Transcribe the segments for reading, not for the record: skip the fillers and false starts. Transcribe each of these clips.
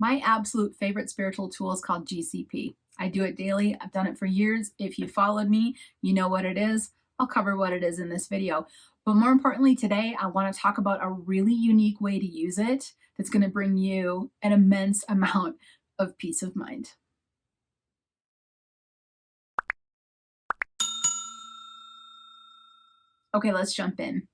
My absolute favorite spiritual tool is called GCP. I do it daily. I've done it for years. If you followed me, you know what it is. I'll cover what it is in this video. But more importantly, today, I want to talk about a really unique way to use it that's going to bring you an immense amount of peace of mind. Okay, let's jump in.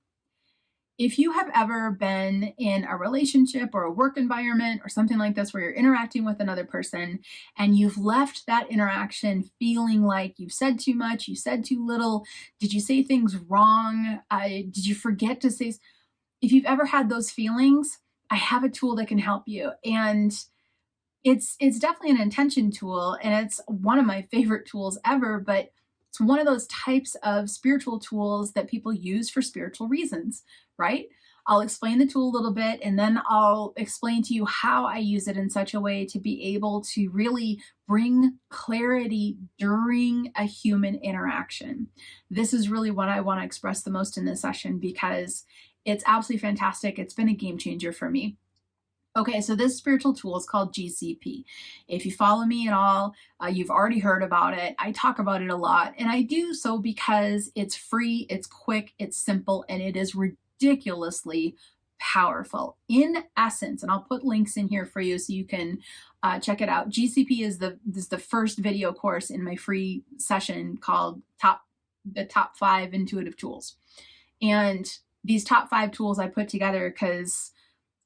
If you have ever been in a relationship or a work environment or something like this where you're interacting with another person and you've left that interaction feeling like you've said too much, you said too little, did you say things wrong? Did you forget to say? If you've ever had those feelings, I have a tool that can help you. And it's definitely an intention tool, and it's one of my favorite tools ever, but it's one of those types of spiritual tools that people use for spiritual reasons, right? I'll explain the tool a little bit, and then I'll explain to you how I use it in such a way to be able to really bring clarity during a human interaction. This is really what I want to express the most in this session because it's absolutely fantastic. It's been a game changer for me. Okay, so this spiritual tool is called GCP. If you follow me at all, you've already heard about it. I talk about it a lot, and I do so because it's free, it's quick, it's simple, and it is ridiculously powerful. In essence, and I'll put links in here for you so you can check it out. GCP is the first video course in my free session called the top 5 intuitive tools. And these top 5 tools I put together because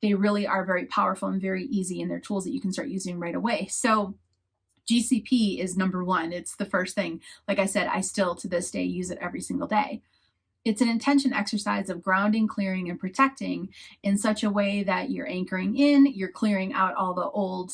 they really are very powerful and very easy, and they're tools that you can start using right away. So GCP is number 1. It's the first thing. Like I said, I still to this day use it every single day. It's an intention exercise of grounding, clearing, and protecting in such a way that you're anchoring in, you're clearing out all the old,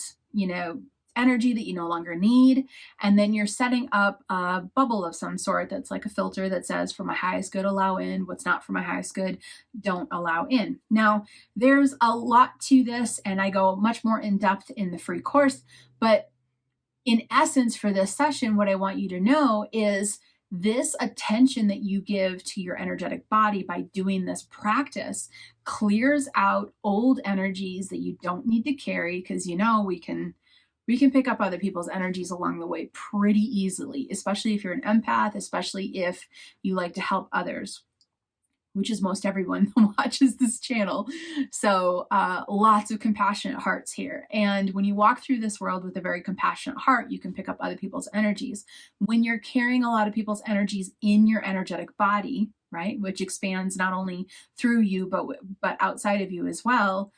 energy that you no longer need. And then you're setting up a bubble of some sort that's like a filter that says, for my highest good, allow in. What's not for my highest good, don't allow in. Now, there's a lot to this, and I go much more in depth in the free course. But in essence, for this session, what I want you to know is this attention that you give to your energetic body by doing this practice clears out old energies that you don't need to carry, because we can pick up other people's energies along the way pretty easily, especially if you're an empath, especially if you like to help others, which is most everyone who watches this channel. So lots of compassionate hearts here. And when you walk through this world with a very compassionate heart, you can pick up other people's energies. When you're carrying a lot of people's energies in your energetic body, right, which expands not only through you, but outside of you as well,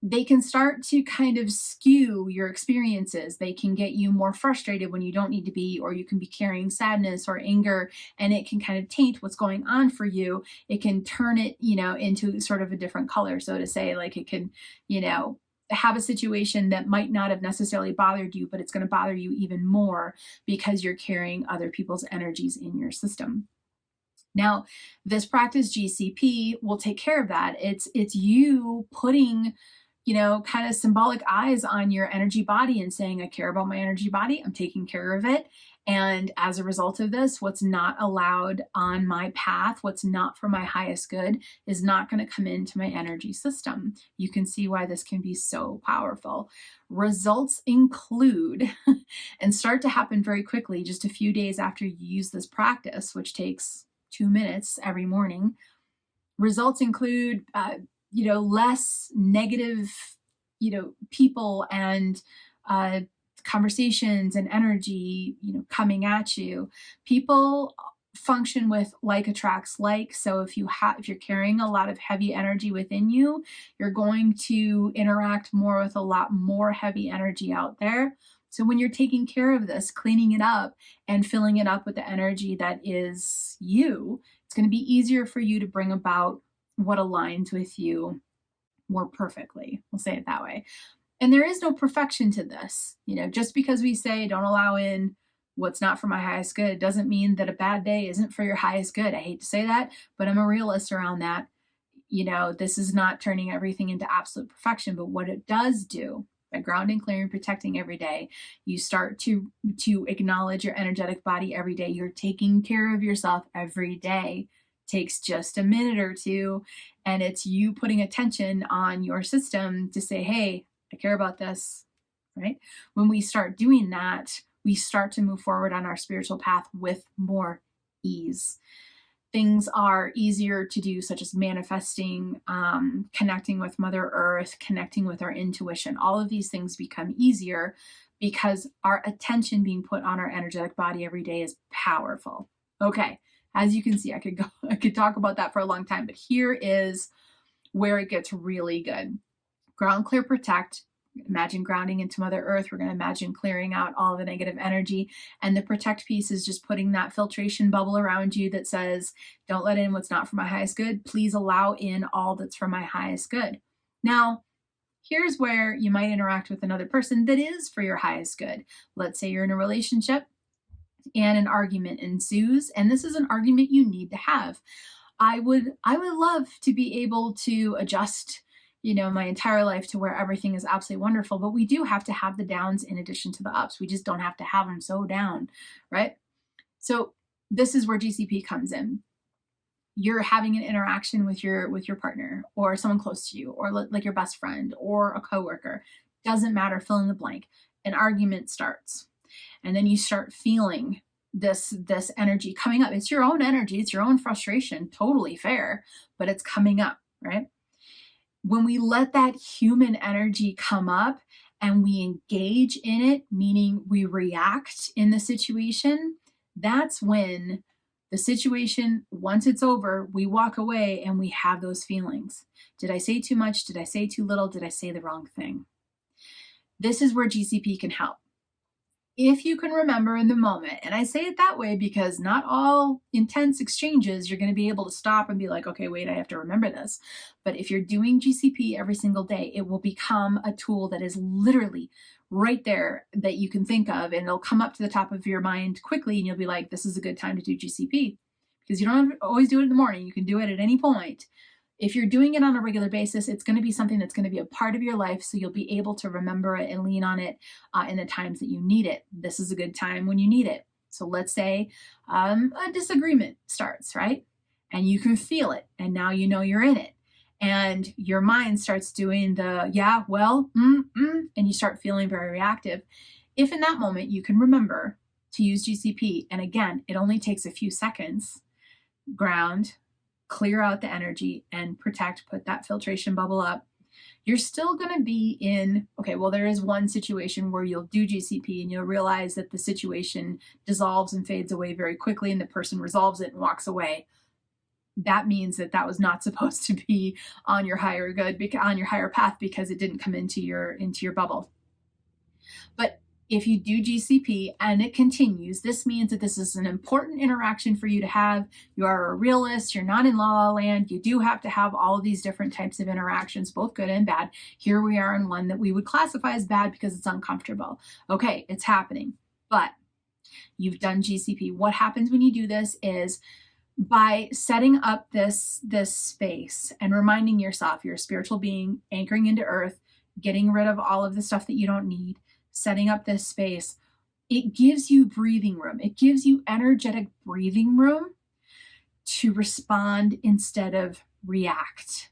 they can start to kind of skew your experiences. They can get you more frustrated when you don't need to be, or you can be carrying sadness or anger, and it can kind of taint what's going on for you. It can turn it, into sort of a different color, so to say. Like it can, have a situation that might not have necessarily bothered you, but it's going to bother you even more because you're carrying other people's energies in your system. Now, this practice GCP will take care of that. It's you putting kind of symbolic eyes on your energy body and saying, I care about my energy body. I'm taking care of it. And as a result of this, what's not allowed on my path, what's not for my highest good, is not going to come into my energy system. You can see why this can be so powerful. Results include, and start to happen very quickly, just a few days after you use this practice, which takes 2 minutes every morning. Results include, less negative, people and conversations and energy, coming at you. People function with like attracts like. So if you're carrying a lot of heavy energy within you, you're going to interact more with a lot more heavy energy out there. So when you're taking care of this, cleaning it up and filling it up with the energy that is you, it's going to be easier for you to bring about what aligns with you more perfectly. We'll say it that way. And there is no perfection to this. Just because we say don't allow in what's not for my highest good doesn't mean that a bad day isn't for your highest good. I hate to say that, but I'm a realist around that. This is not turning everything into absolute perfection, but what it does do, by grounding, clearing, protecting every day, you start to acknowledge your energetic body every day. You're taking care of yourself every day. Takes just a minute or two, and it's you putting attention on your system to say, hey, I care about this. right? When we start doing that, we start to move forward on our spiritual path with more ease. Things are easier to do, such as manifesting, connecting with Mother Earth, connecting with our intuition. All of these things become easier because our attention being put on our energetic body every day is powerful. Okay, as you can see, I could talk about that for a long time, but here is where it gets really good. Ground, clear, protect. Imagine grounding into Mother Earth. We're going to imagine clearing out all the negative energy. And the protect piece is just putting that filtration bubble around you that says, don't let in what's not for my highest good. Please allow in all that's for my highest good. Now, here's where you might interact with another person that is for your highest good. Let's say you're in a relationship and an argument ensues, and this is an argument you need to have. I would love to be able to adjust my entire life to where everything is absolutely wonderful, but we do have to have the downs in addition to the ups. We just don't have to have them so down, right? So this is where GCP comes in. You're having an interaction with your partner or someone close to you, or like your best friend or a coworker. Doesn't matter, fill in the blank. An argument starts, and then you start feeling this energy coming up. It's your own energy, it's your own frustration, totally fair, but it's coming up, right? When we let that human energy come up and we engage in it, meaning we react in the situation, that's when the situation, once it's over, we walk away and we have those feelings. Did I say too much? Did I say too little? Did I say the wrong thing? This is where GCP can help. If you can remember in the moment, and I say it that way because not all intense exchanges you're going to be able to stop and be like, okay, wait, I have to remember this. But if you're doing GCP every single day, it will become a tool that is literally right there that you can think of, and it'll come up to the top of your mind quickly, and you'll be like, this is a good time to do GCP, because you don't always do it in the morning. You can do it at any point. If you're doing it on a regular basis, it's going to be something that's going to be a part of your life, so you'll be able to remember it and lean on it in the times that you need it. This is a good time when you need it. So let's say a disagreement starts, right? And you can feel it, and now you know you're in it. And your mind starts doing the, yeah, well, and you start feeling very reactive. If in that moment you can remember to use GCP, and again, it only takes a few seconds, ground, clear out the energy, and protect, put that filtration bubble up, you're still going to be in, okay, well, there is one situation where you'll do GCP and you'll realize that the situation dissolves and fades away very quickly, and the person resolves it and walks away. That means that was not supposed to be on your higher good, on your higher path, because it didn't come into your bubble. But if you do GCP and it continues, this means that this is an important interaction for you to have. You are a realist. You're not in la la land. You do have to have all of these different types of interactions, both good and bad. Here we are in one that we would classify as bad because it's uncomfortable. Okay, it's happening, but you've done GCP. What happens when you do this is, by setting up this space and reminding yourself you're a spiritual being, anchoring into earth, getting rid of all of the stuff that you don't need, setting up this space, it gives you breathing room. It gives you energetic breathing room to respond instead of react.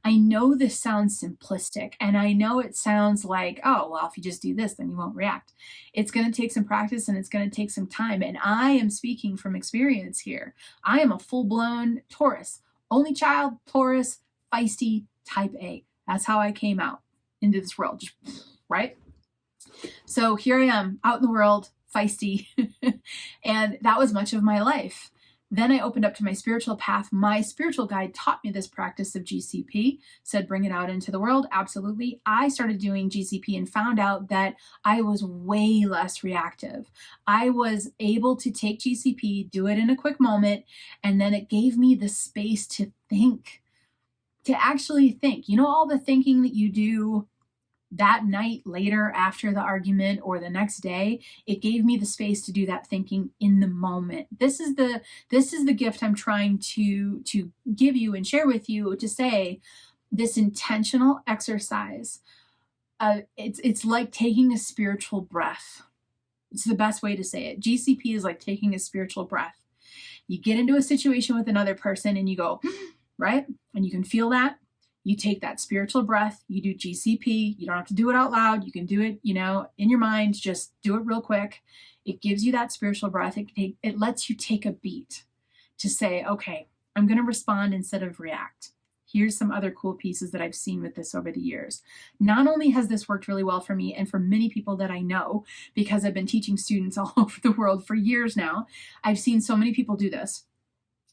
I know this sounds simplistic, and I know it sounds like, oh, well, if you just do this, then you won't react. It's going to take some practice, and it's going to take some time. And I am speaking from experience here. I am a full-blown Taurus, only child, Taurus, feisty, type A. That's how I came out into this world, right? So here I am out in the world, feisty, and that was much of my life. Then I opened up to my spiritual path. My spiritual guide taught me this practice of GCP, said bring it out into the world. Absolutely. I started doing GCP and found out that I was way less reactive. I was able to take GCP, do it in a quick moment, and then it gave me the space to think, to actually think. You know, all the thinking that you do that night later after the argument or the next day, it gave me the space to do that thinking in the moment. This is the gift I'm trying to give you and share with you, to say this intentional exercise. It's like taking a spiritual breath. It's the best way to say it. GCP is like taking a spiritual breath. You get into a situation with another person and you go, right? And you can feel that. You take that spiritual breath, you do GCP. You don't have to do it out loud. You can do it, in your mind, just do it real quick. It gives you that spiritual breath. It lets you take a beat to say, okay, I'm going to respond instead of react. Here's some other cool pieces that I've seen with this over the years. Not only has this worked really well for me and for many people that I know, because I've been teaching students all over the world for years now, I've seen so many people do this.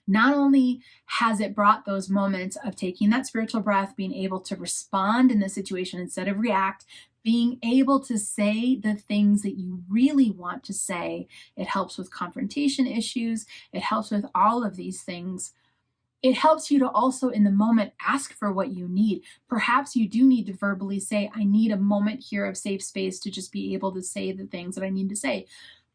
Not only has it brought those moments of taking that spiritual breath, being able to respond in the situation instead of react, being able to say the things that you really want to say. It helps with confrontation issues. It helps with all of these things. It helps you to also in the moment ask for what you need. Perhaps you do need to verbally say, I need a moment here of safe space to just be able to say the things that I need to say.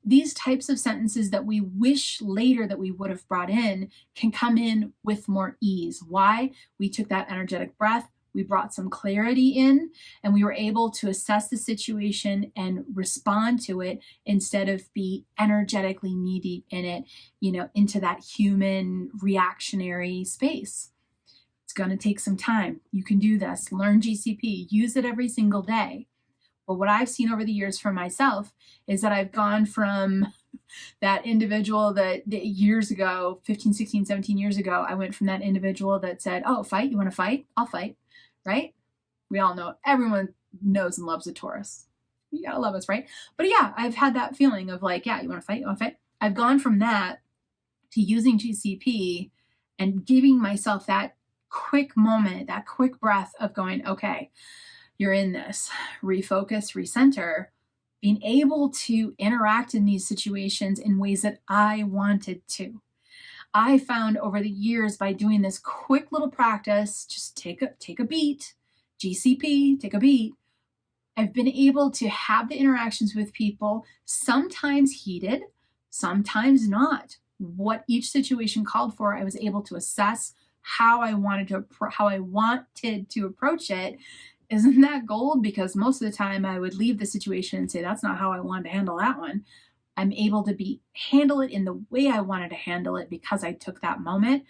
These types of sentences that we wish later that we would have brought in can come in with more ease. Why? We took that energetic breath, we brought some clarity in, and we were able to assess the situation and respond to it instead of be energetically knee deep in it, into that human reactionary space. It's going to take some time. You can do this. Learn GCP. Use it every single day. But what I've seen over the years for myself is that I've gone from that individual that years ago, 15, 16, 17 years ago, I went from that individual that said, oh, fight, you want to fight? I'll fight, right? We all know, everyone knows and loves a Taurus. You gotta love us, right? But yeah, I've had that feeling of like, yeah, you want to fight? You want to fight? I've gone from that to using GCP and giving myself that quick moment, that quick breath of going, okay, you're in this, refocus, recenter, being able to interact in these situations in ways that I wanted to. I found over the years by doing this quick little practice, just take a beat, GCP, take a beat, I've been able to have the interactions with people, sometimes heated, sometimes not. What each situation called for, I was able to assess how I wanted to approach it. Isn't that gold? Because most of the time I would leave the situation and say, that's not how I wanted to handle that one. I'm able to handle it in the way I wanted to handle it because I took that moment.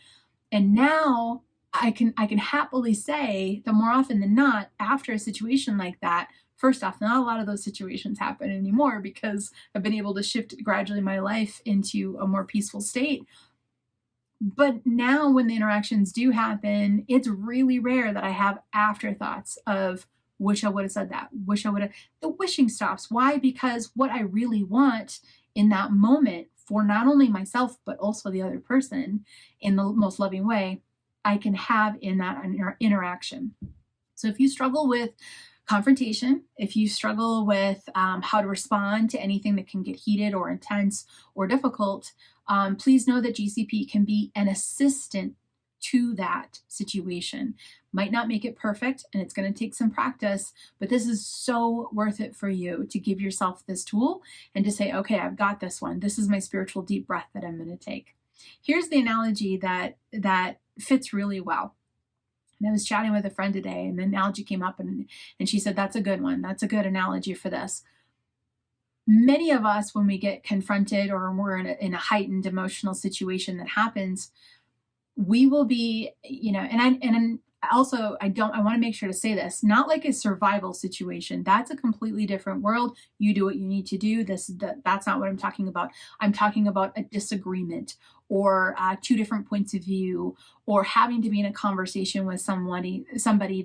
And now I can happily say that more often than not, after a situation like that, first off, not a lot of those situations happen anymore because I've been able to shift gradually my life into a more peaceful state. But now when the interactions do happen, it's really rare that I have afterthoughts of, wish I would have said that, wish I would have. The wishing stops. Why? Because what I really want in that moment for not only myself, but also the other person in the most loving way, I can have in that interaction. So if you struggle with confrontation, if you struggle with how to respond to anything that can get heated or intense or difficult, please know that GCP can be an assistant to that situation. Might not make it perfect, and it's going to take some practice, but this is so worth it for you to give yourself this tool and to say, okay, I've got this one. This is my spiritual deep breath that I'm going to take. Here's the analogy that fits really well. And I was chatting with a friend today, and the analogy came up, and she said, that's a good one. That's a good analogy for this. Many of us, when we get confronted or we're in a heightened emotional situation that happens, we will be, and also, I want to make sure to say this, not like a survival situation. That's a completely different world. You do what you need to do. That's not what I'm talking about. I'm talking about a disagreement or two different points of view, or having to be in a conversation with somebody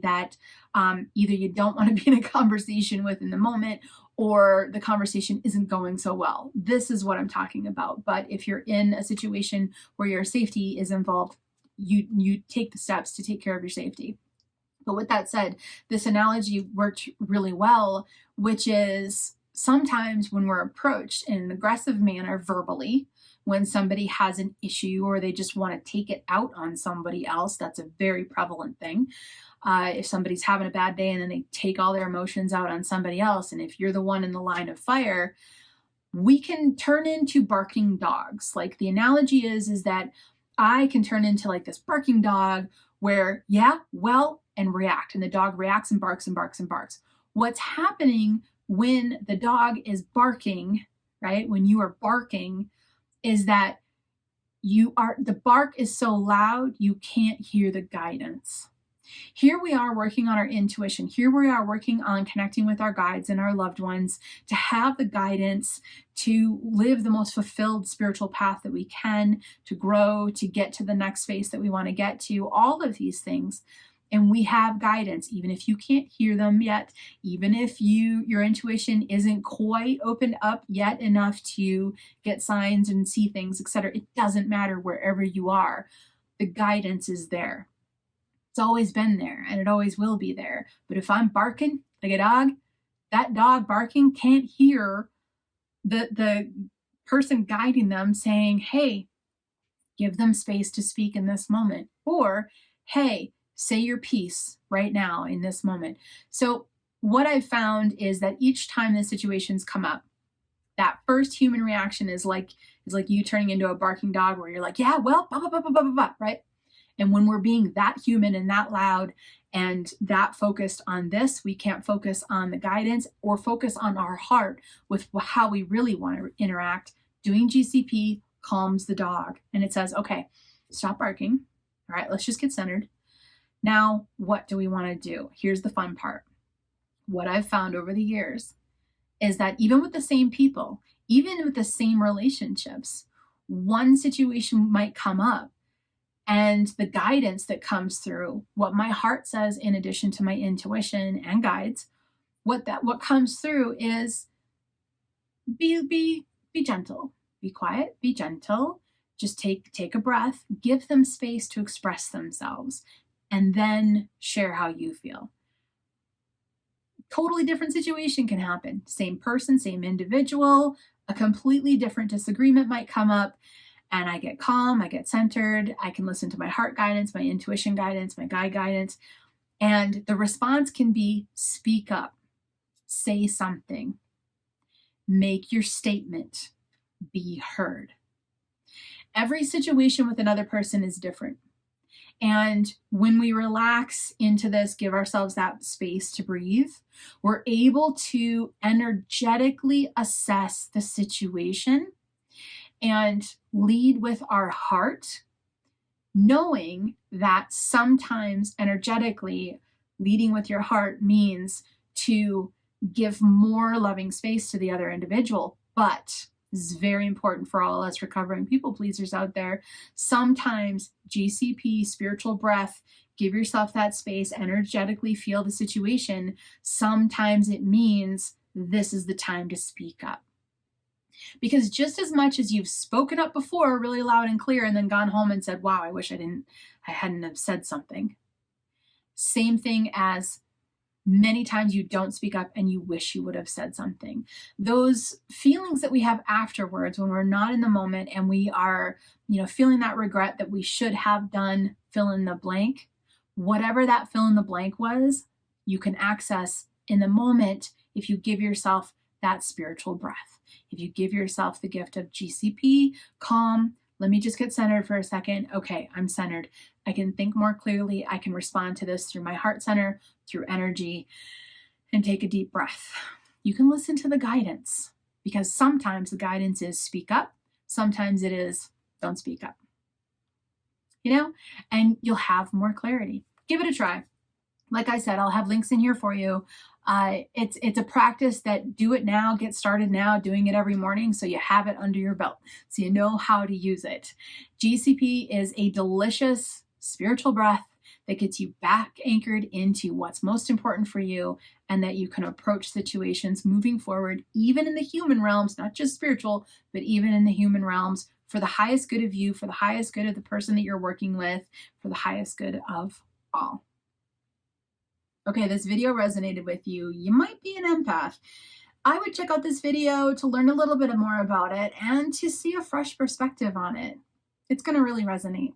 that either you don't want to be in a conversation with in the moment, or the conversation isn't going so well. This is what I'm talking about. But if you're in a situation where your safety is involved, you take the steps to take care of your safety. But with that said, this analogy worked really well, which is sometimes when we're approached in an aggressive manner verbally, when somebody has an issue or they just want to take it out on somebody else, that's a very prevalent thing. If somebody's having a bad day and then they take all their emotions out on somebody else, and if you're the one in the line of fire, we can turn into barking dogs. Like the analogy is that I can turn into like this barking dog where, and react. And the dog reacts and barks and barks and barks. What's happening when the dog is barking, right? When you are barking, is that the bark is so loud, you can't hear the guidance. Here we are working on our intuition. Here we are working on connecting with our guides and our loved ones to have the guidance to live the most fulfilled spiritual path that we can, to grow, to get to the next phase that we want to get to, all of these things. And we have guidance, even if you can't hear them yet, even if your intuition isn't quite opened up yet enough to get signs and see things, etc. It doesn't matter wherever you are. The guidance is there. It's always been there and it always will be there. But if I'm barking like a dog, that dog barking can't hear the person guiding them saying, hey, give them space to speak in this moment. Or, hey, say your piece right now in this moment. So what I've found is that each time the situations come up, that first human reaction is like you turning into a barking dog where you're like, yeah, well, blah, blah, blah, blah, blah, blah, right? And when we're being that human and that loud and that focused on this, we can't focus on the guidance or focus on our heart with how we really want to interact. Doing GCP calms the dog and it says, okay, stop barking. All right, let's just get centered. Now, what do we want to do? Here's the fun part. What I've found over the years is that even with the same people, even with the same relationships, one situation might come up and the guidance that comes through, what my heart says in addition to my intuition and guides, what comes through is be gentle, be quiet, be gentle, just take a breath, give them space to express themselves, and then share how you feel. Totally different situation can happen. Same person, same individual, a completely different disagreement might come up, and I get calm, I get centered, I can listen to my heart guidance, my intuition guidance, my guide guidance, and the response can be speak up, say something, make your statement, be heard. Every situation with another person is different. And when we relax into this, give ourselves that space to breathe, we're able to energetically assess the situation and lead with our heart, knowing that sometimes energetically leading with your heart means to give more loving space to the other individual. But this is very important for all us recovering people pleasers out there. Sometimes GCP, spiritual breath, give yourself that space, energetically feel the situation. Sometimes it means this is the time to speak up. Because just as much as you've spoken up before really loud and clear and then gone home and said, wow, I wish I hadn't have said something. Same thing as many times you don't speak up and you wish you would have said something. Those feelings that we have afterwards when we're not in the moment and we are, feeling that regret that we should have done fill in the blank, whatever that fill in the blank was, you can access in the moment if you give yourself that spiritual breath. If you give yourself the gift of GCP, calm, let me just get centered for a second. Okay, I'm centered. I can think more clearly. I can respond to this through my heart center, through energy, and take a deep breath. You can listen to the guidance because sometimes the guidance is speak up. Sometimes it is don't speak up, and you'll have more clarity. Give it a try. Like I said, I'll have links in here for you. It's a practice that do it now, get started now, doing it every morning so you have it under your belt, so you know how to use it. GCP is a delicious spiritual breath that gets you back anchored into what's most important for you and that you can approach situations moving forward, even in the human realms, not just spiritual, but even in the human realms for the highest good of you, for the highest good of the person that you're working with, for the highest good of all. Okay, this video resonated with you. You might be an empath. I would check out this video to learn a little bit more about it and to see a fresh perspective on it. It's going to really resonate.